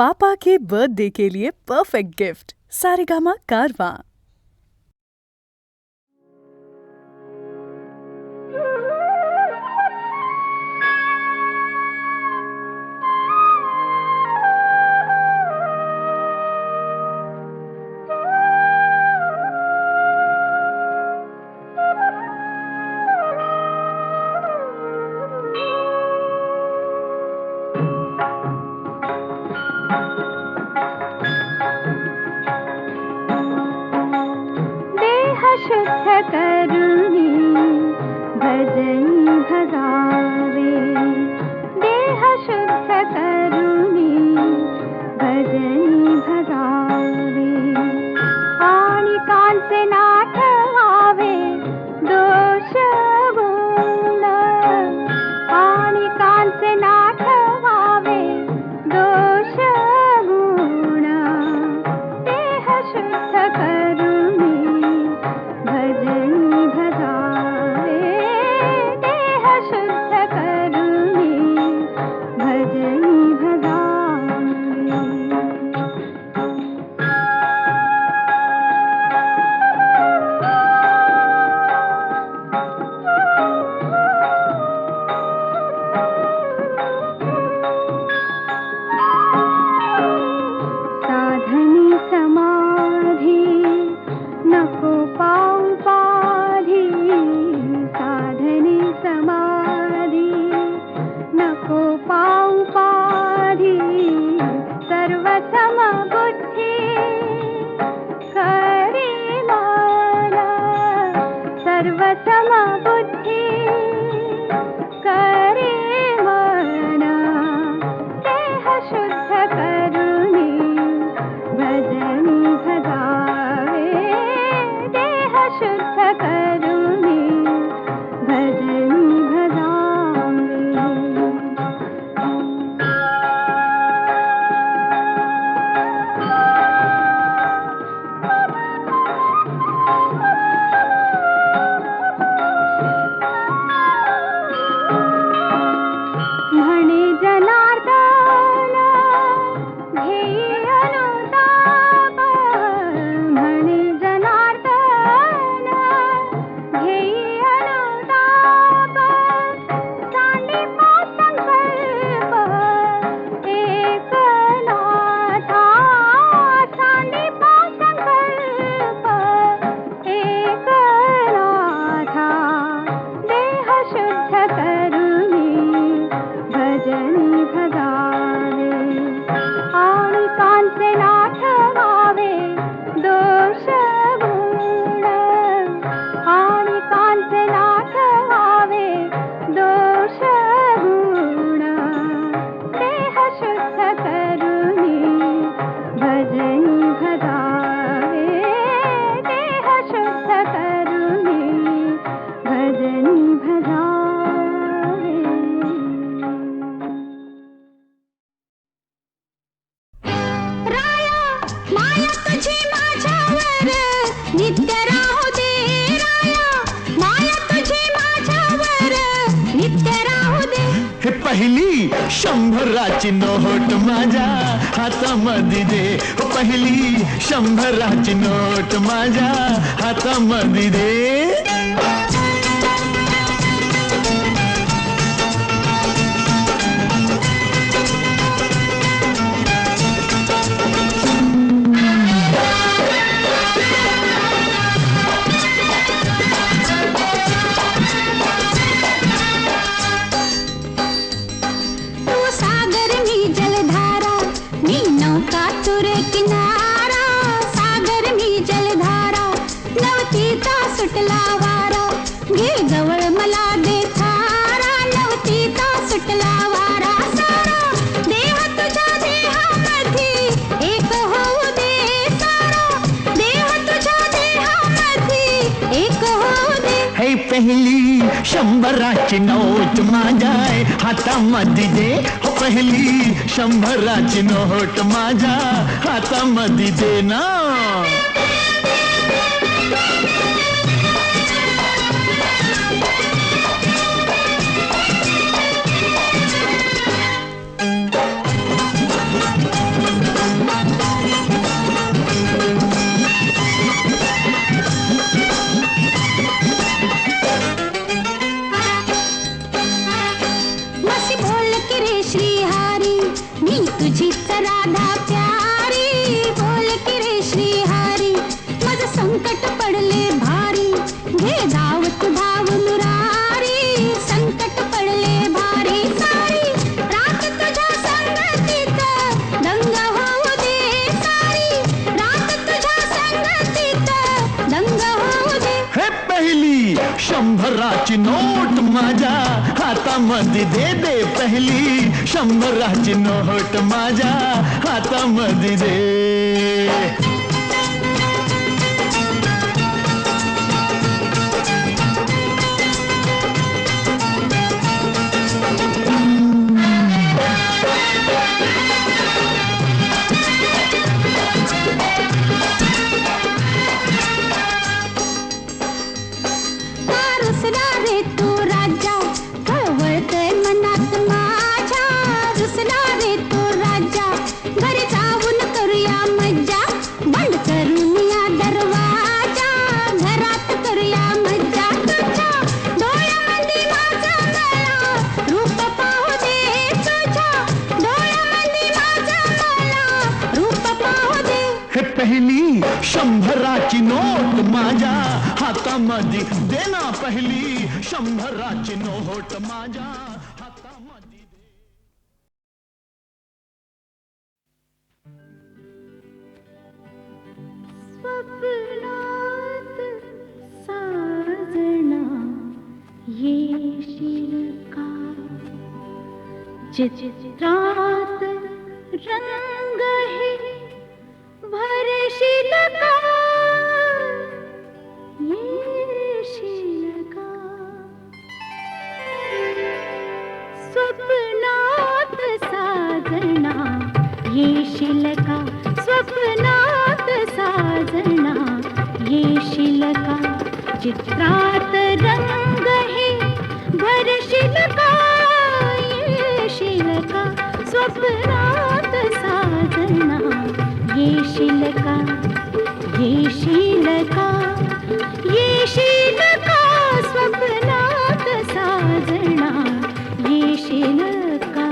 पापा के birthday के लिए perfect gift Saregama कारवां। शुद्ध करुणी भजनी भगावे, देह शुद्ध करुणी भजनी भगावे, आणि कांचे नाठवावे दोष गुण, आणि कांचे नाठवावे दोष गुण, देह शुद्ध करुणी भजनी भगावे, देह शुद्ध करुणी भजनी भगावे। साधनी समाधी नको पाऊ पाधी, साधनी समाधी नको पाऊ पाधी, सर्वसम बुद्धी करी माना, सर्वसम बुद्धी करी माना, देह शुद्ध करुणी भजनी भगावे, देह शुद्ध करुणी भजनी भगावे। म्हणे जनार्दन घेई अनुताप, म्हणे जनार्दन घेई अनुताप, सांडिपा संकल्प एकनाथा, सांडिपा संकल्प एकनाथा, देह शुद्ध करुणी भजनी भगावे, आणि कांचे नाठवावे दोष गुण, आणि कांचे नाठवावे दोष गुण, देह शुद्ध करुणी भजनी भगावे, देह शुद्ध करुणी भजनी भगावे। राया माया तुझी माझ्यावर नित्य राहू दे, राया माया तुझी माझ्यावर नित्य राहू दे। हे पहिली शंभराची नोट माझ्या हातामध्ये दे, हो पहिली शंभराची नोट माझ्या हातामध्ये दे। तू सागर मी जलधारा, मी नौका तुरे किनारा, सागर मी जलधारा, नवतीचा सुटला वारा, घे जवळ मला दे थारा, नवतीचा सुटला वारा, सारा देह तुझ्या देहामध्ये एक होऊ दे, सारा देह तुझ्या देहामध्ये एक होऊ दे। हे पहिली शंभराची नोट माझ्या हातामध्ये दे, हो पहिली शंभराची नोट माझ्या हातामध्ये दे ना। हीच राधा प्यारी बोल की रे श्रीहरी माझं संकट पडले भारी घे धावत धाव मुरारी संकट पडले भारी सारी रात तुझ्या संगतीत दंग होऊ दे सारी रात तुझ्या संगतीत दंग होऊ दे हे पहिली शंभराची नोट माझ्या हातामध्ये दे दे पहिली शंभराची नोट माझ्या हातामध्ये दे रुसला रे तू राजा कवळतय मनात माझ्या रुसला रे तू राजा घरी जाऊन करूया मज्जा बंद करून या दरवाजा घरात करूया मज्जा तुझ्या डोळ्यामध्ये माझं मला रूप पाहू दे तुझ्या डोळ्यामध्ये माझं मला रूप पाहू दे हे पहिली शंभराची नोट माझ्या हातामध्ये दे ना पहिली शंभराची नोट माझ्या हातामध्ये दे स्वप्नात साजना येशील का चित्रात रंग हे भरशील का येशील का स्वप्नात साजना येशील का स्वप्नात साजना येशील का चित्रात रंग हे भरशील का येशील का स्वप्नात साजना येशील का येशील का येशील का स्वप्नात साजना येशील का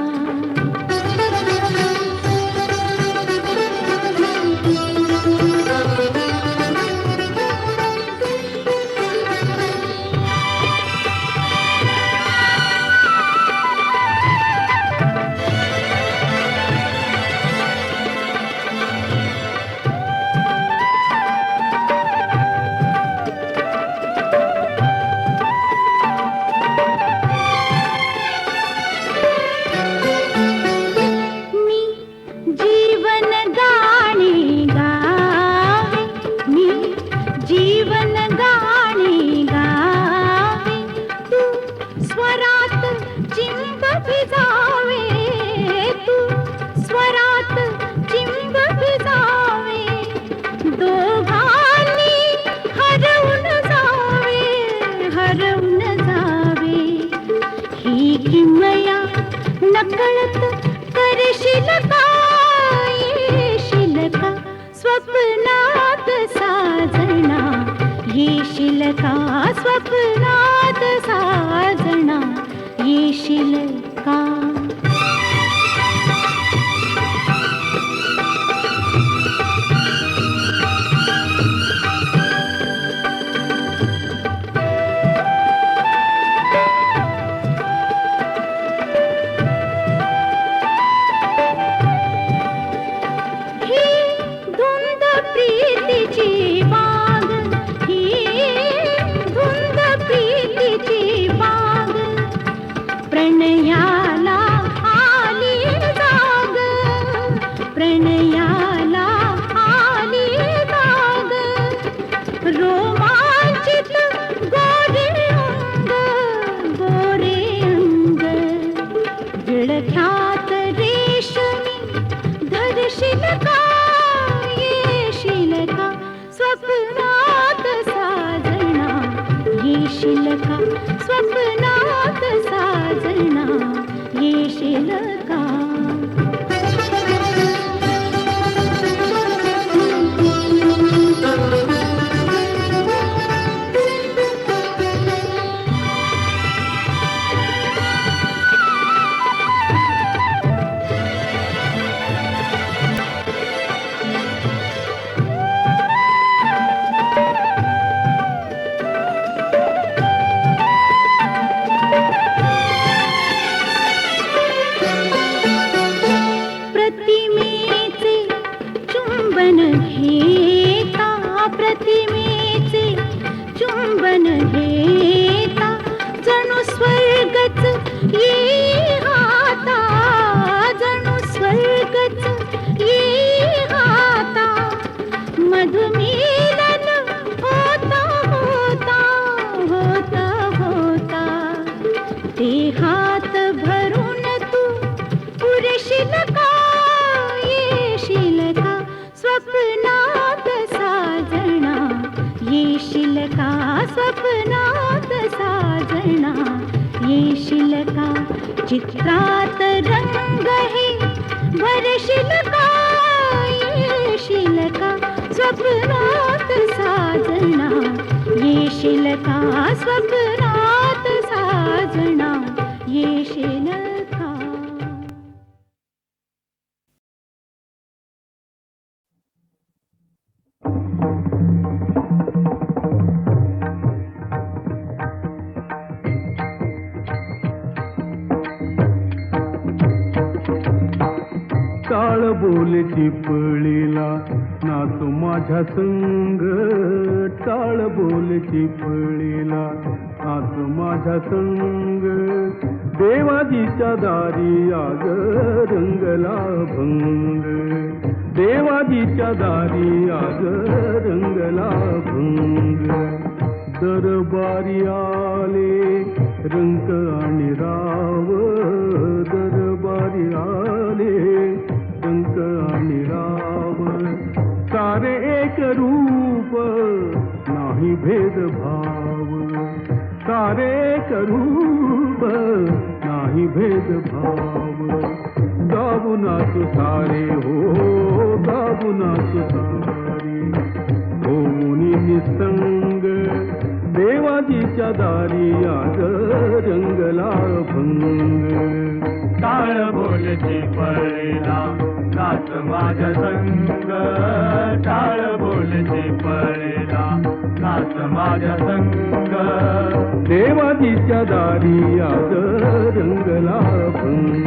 नकळत करशील का येशील का स्वप्नात साजना येशील का स्वप्नात साजना येशील का प्रणयाला आली जाग प्रणयाला आली जाग रोमांचित गोरे अंग विळख्यात रेशमी धरशील का येशील का स्वप्नात साजना येशील का स्वप्नात साजना येशील का चुंबन घेता प्रतिमेचे चुंबन घेता जणू स्वर्गच ये आता जणू स्वर्गच ये आता मधुमीलन होता होता होता होता ते हात भरून तू पुरेशील का येशील का स्वप्नात साजना येशील का स्वप्नात साजना येशील का चित्रात रंग हे भरशील का येशील का स्वप्नात साजना येशील का स्वप्नात साजना येशील का. टाळ बोल चिपळीला नाचू माझ्या संग टाळ बोल चिपळीला नाचू माझ्या संग देवाजीच्या दारी आग रंगला भंग देवाजीच्या दारी आग रंगला भंग दरबारी आले रंग आणि राव दरबारी आले रंग आणि राव सारे एक रूप नाही भेदभाव सारे एक रूप नाही भेदभाव गाऊ नाचू सारे हो गाऊ नाचू सारे होऊन निसंग देवाजीच्या दारी आग रंगला भंग टाळ बोलची पळेला नाच माझ्या संग टाळ बोलची पळेला नाच माझ्या संग देवाजीच्या दारी आग रंगला भंग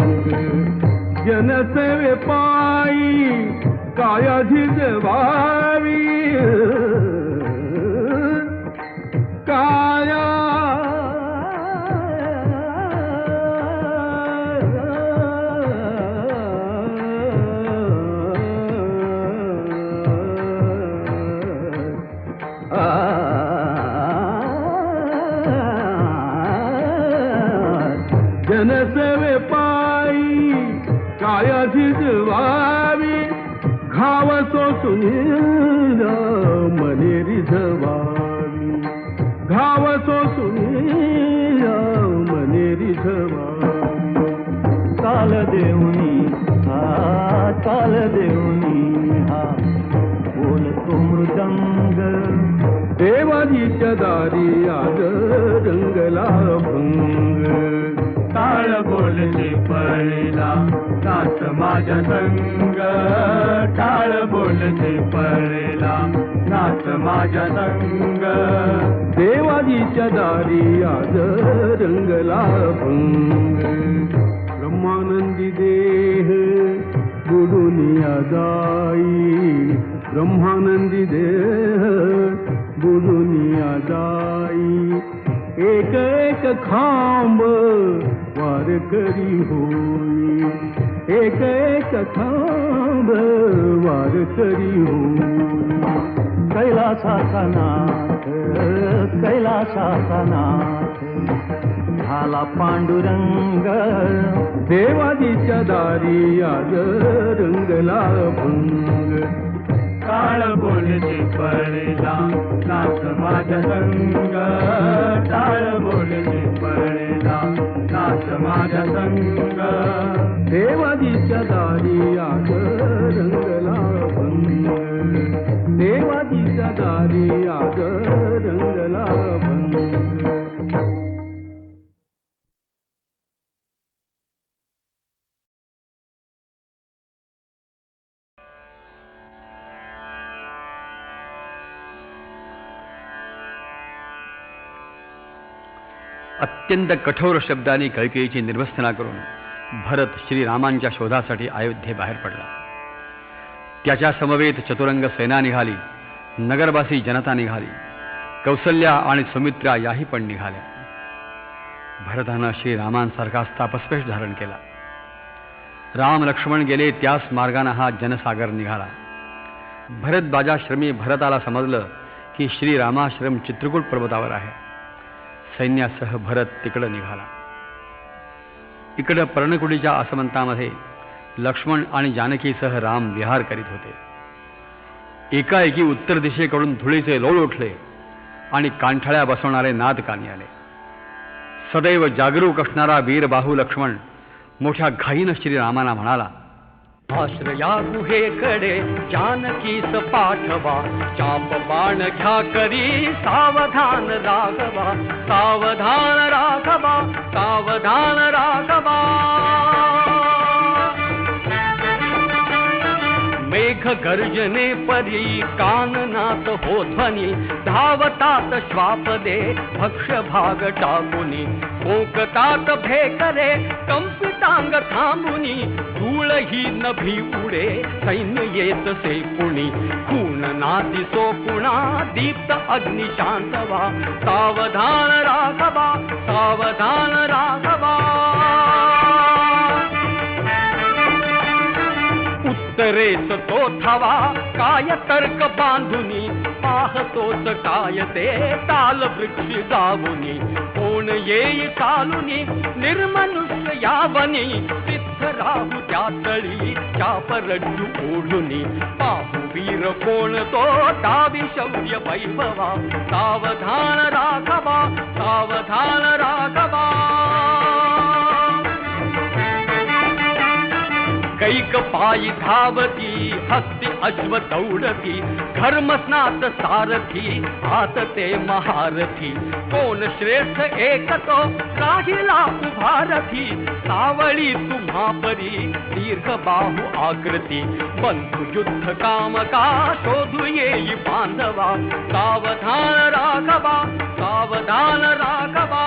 जनसेवे पायी कायाधी जवावी काया जनसेवे पायी काया झिजवावी घाव सोसून मने रिझवावी घाव सोसून मने रिझवावी काल देऊनी हा बोलतो मृदंग देवाजीच्या दारी आग रंगला भंग टाळ बोलचे पळेला नाच माझ्या संग टाळ बोलचे पळेला नाच माझ्या संग देवाजीच्या दारी आग रंगला भंग ब्रह्मानंदी देह बुडुनिया जाई ब्रह्मानंदी देह बुडुनिया जाई एक एक खांब वारकरी होई एक एक खांब वारकरी होई कैलासाचा नाथ कैलासाचा नाथ झाला पांडुरंग देवाजीच्या दारी आग रंगला भंग टाळ बोलचे पळेला नाच माझ्या संग टाळ बोलचे पळेला नाच माझ्या संग देवाजीच्या दारी आग रंगला भंग देवाजीच्या दारी आग रंगला भंग. अत्यंत कठोर शब्दांनी कैकेयीची निर्वसना करून भरत श्रीरामांच्या शोधासाठी अयोध्ये बाहेर पडला. त्याच्या समवेत चतुरंग सेना निघाली, नगरवासी जनता निघाली, कौसल्या आणि सुमित्रा याही पण निघाल्या. भरतानं श्रीरामांसारखा तापस्पेश धारण केला. राम लक्ष्मण गेले त्याच मार्गाने हा जनसागर निघाला. भरतबाजाश्रमी भरताला समजलं की श्रीरामाश्रम चित्रकूट पर्वतावर आहे. सैन्यासह भरत तिकडं निघाला. इकडं पर्णकुटीच्या आसमंतामध्ये लक्ष्मण आणि जानकीसह राम विहार करीत होते. एकाएकी उत्तर दिशेकडून धुळीचे लोळ उठले आणि कांठळ्या बसवणारे नाद कानी आले. सदैव जागरूक असणारा वीरबाहू लक्ष्मण मोठ्या घाईनं श्रीरामाला म्हणाला, आश्रया गुहेकडे जानकीस पाठवा, चाप बाण घ्या करी सावधान राघवा, सावधान राघवा, सावधान राघवा. मेघ गर्जने परी काननात हो ध्वनी, धावतात श्वापदे भक्ष भाग टाकुनी, कोकतात भेकरे कंपितांग थांबुनी, धूळ ही नभी उडे सैन्य येत से कुणी, खून नाती सो कुणा दीप्त अग्नि शांतवा, सावधान राघवा, सावधान राघवा. उत्तरेस तो थवा काय तर्क बांधुनी, पाहतोच काय ते ताल वृक्ष जावुनी, कोण येई चालुनी निर्मनुष्य यावनी, सिद्ध राहू त्या तळी चाप रज्जू ओढुनी, पाहू वीर कोण तो दावी शौर्य वैभवा, सावधान राघवा, सावधान राघवा. कैक पायी धावती हस्ती अश्व दौडती, धर्मस्नात सारथी हात ते महारथी, कोण श्रेष्ठ एकतो राहिला उभारथी, सावळी तुम्हा परी दीर्घ बाहू आकृती, बंधु युद्ध कामका शोधू येई बांधवा, सावधान राघवा, सावधान राघवा.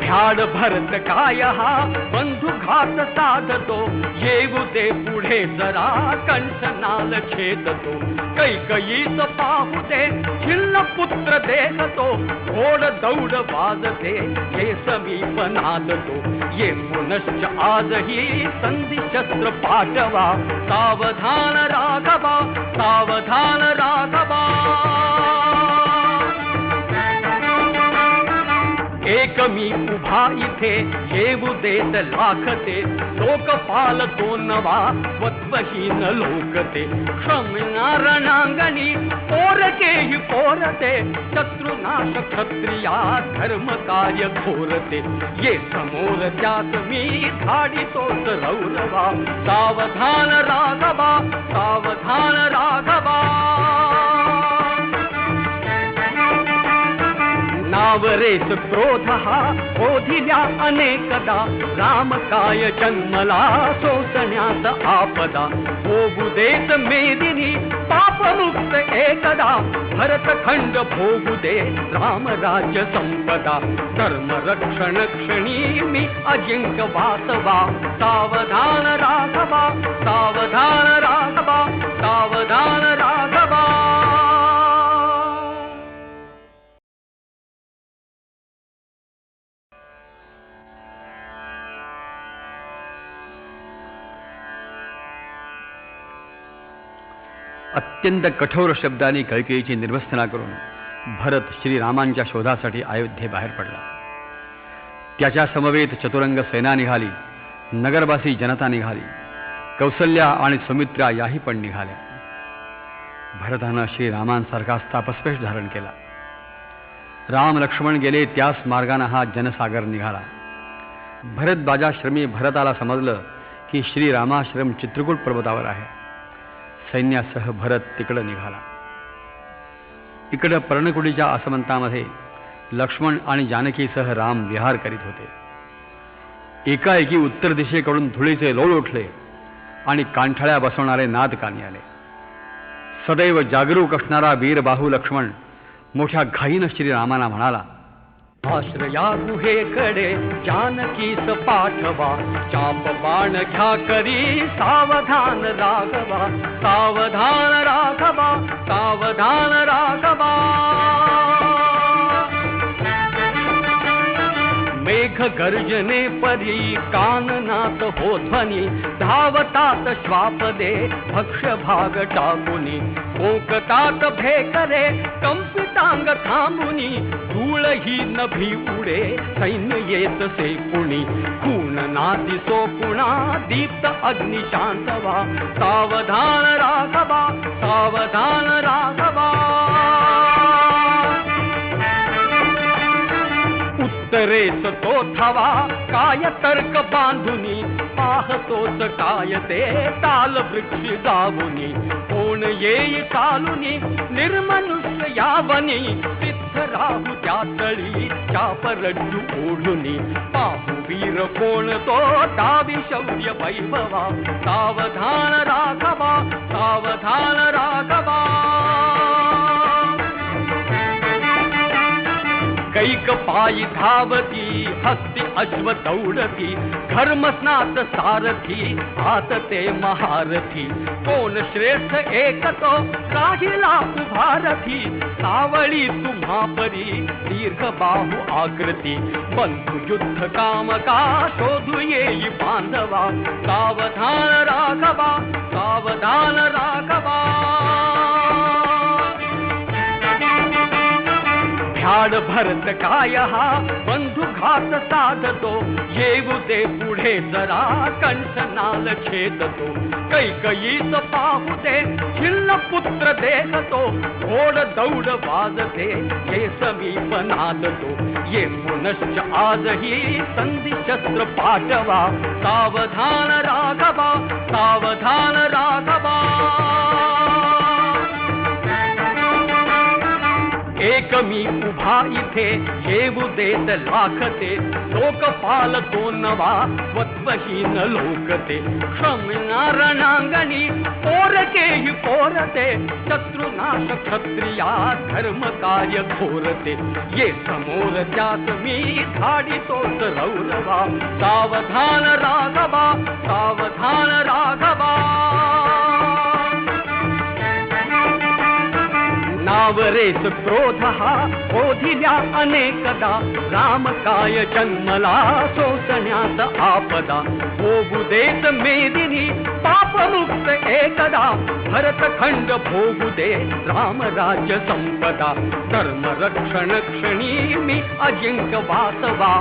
भ्याड भरत काय हा बंधू घात साधतो, येऊ दे पुढे जरा कंठनाल छेदतो, कैकयीच पाहू दे छिन्न पुत्र देखतो, घोड दौड वाजते ये समीप नादतो, ये पुनश्च आजही संधी शस्त्र पाठवा, सावधान राघवा, सावधान राघवा. एक मी उभा इथे येऊ देत लाखते, लोकपाल तो नवा स्वत्वहीन लोकते, क्षमणार रणांगणी पोरकेही पोरते, शत्रुनाश क्षत्रिया धर्म कार्य घोरते, ये समोर त्यात मी धाडितोच रौरवा, सावधान राघवा, सावधान राघवा. नावरेस क्रोध हा बोधिल्या अनेकदा, राम काय जन्मला सोसण्यात आपदा, भोगू देत मेदिनी पापमुक्त एकदा, भरतखंड भोगू दे राम राज्य संपदा, धर्म रक्षण क्षणी मी अजिंक्य वासवा, सावधान राघवा, सावधान राघवा, सावधान राघवा. अत्यंत कठोर शब्दांनी कैकेयीची निर्वसना करून भरत श्रीरामांच्या शोधासाठी अयोध्येबाहेर पडला. त्याच्या समवेत चतुरंग सेना निघाली, नगरवासी जनता निघाली, कौसल्या आणि सुमित्रा याही पण निघाल्या. भरतानं श्रीरामांसारखा तापस्पेश धारण केला. राम लक्ष्मण गेले त्याच मार्गाने हा जनसागर निघाला. भरतबाजाश्रमी भरताला समजलं की श्रीरामाश्रम चित्रकूट पर्वतावर आहे. सैन्यासह भरत तिकडं निघाला. इकडं पर्णकुटीच्या आसमंतामध्ये लक्ष्मण आणि जानकीसह राम विहार करीत होते. एकाएकी उत्तर दिशेकडून धुळीचे लोळ उठले आणि कांठळ्या बसवणारे नाद कानी आले. सदैव जागरूक असणारा वीरबाहू लक्ष्मण मोठ्या घाईनं श्रीरामाला म्हणाला, आश्रया गुहेकडे जानकीस पाठवा, चाप बाण घ्या करी सावधान राघवा, सावधान राघवा, सावधान राघवा. मेघ गर्जने परी काननात हो ध्वनी, धावतात श्वापदे भक्ष भाग टाकुनी, कोकतात भेकरे कंपितांग थांबुनी, धूळ ही नभी उडे सैन्य येत से कुणी, खून नादी सोपुणा दीप्त अग्नि शांतवा, सावधान राघवा, सावधान राघवा. उत्तरेस तो थवा काय तर्क बांधुनी, पाहतोच काय ते ताल वृक्ष जावुनी, कोण येई चालुनी निर्मनुष्य यावनी, सिद्ध राहू त्या तळी चाप रज्जू ओढुनी, पाहू वीर कोण तो दावी शौर्य वैभवा, सावधान राघवा, सावधान राघवा. कैक पायी धावती हस्ती अश्व दौडती, धर्मस्नात सारथी हात ते महारथी, कोण श्रेष्ठ एक तो राहिला उभारथी, सावळी तुम्हा परी दीर्घ बाहू आकृती, बंधु युद्ध कामका शोधू येई बांधवा, सावधान राघवा, सावधान राघवा. भ्याड भरत काय हा बंधू घात साधतो, येऊ दे पुढे जरा कंठनाल छेदतो, कैकयीच पाहू दे छिन्न पुत्र देखतो, घोड दौड वाजते हे समीप नादतो, ये पुनश्च आजही संधी शस्त्र पाठवा, सावधान राघवा, सावधान राघवा. एक मी उभा इथे येऊ देत लाखते, लोकपाल तो नवा वत्वहीन लोकते, क्षमना रणांगणी पोरकेही पोरते, शत्रुनाश क्षत्रिया धर्म कार्य घोरते, ये समोर त्यात मी धाडितोच रौरवा, सावधान राघवा, सावधान राघवा. नावरेस क्रोध हा ओढिल्या अनेकदा, राम काय जन्मला सोसण्यात आपदा, भोगू देत मेदिनी पापमुक्त एकदा, भरतखंड भोगू दे राम राज्य संपदा, धर्म रक्षण क्षणी मी अजिंक्य वासवा,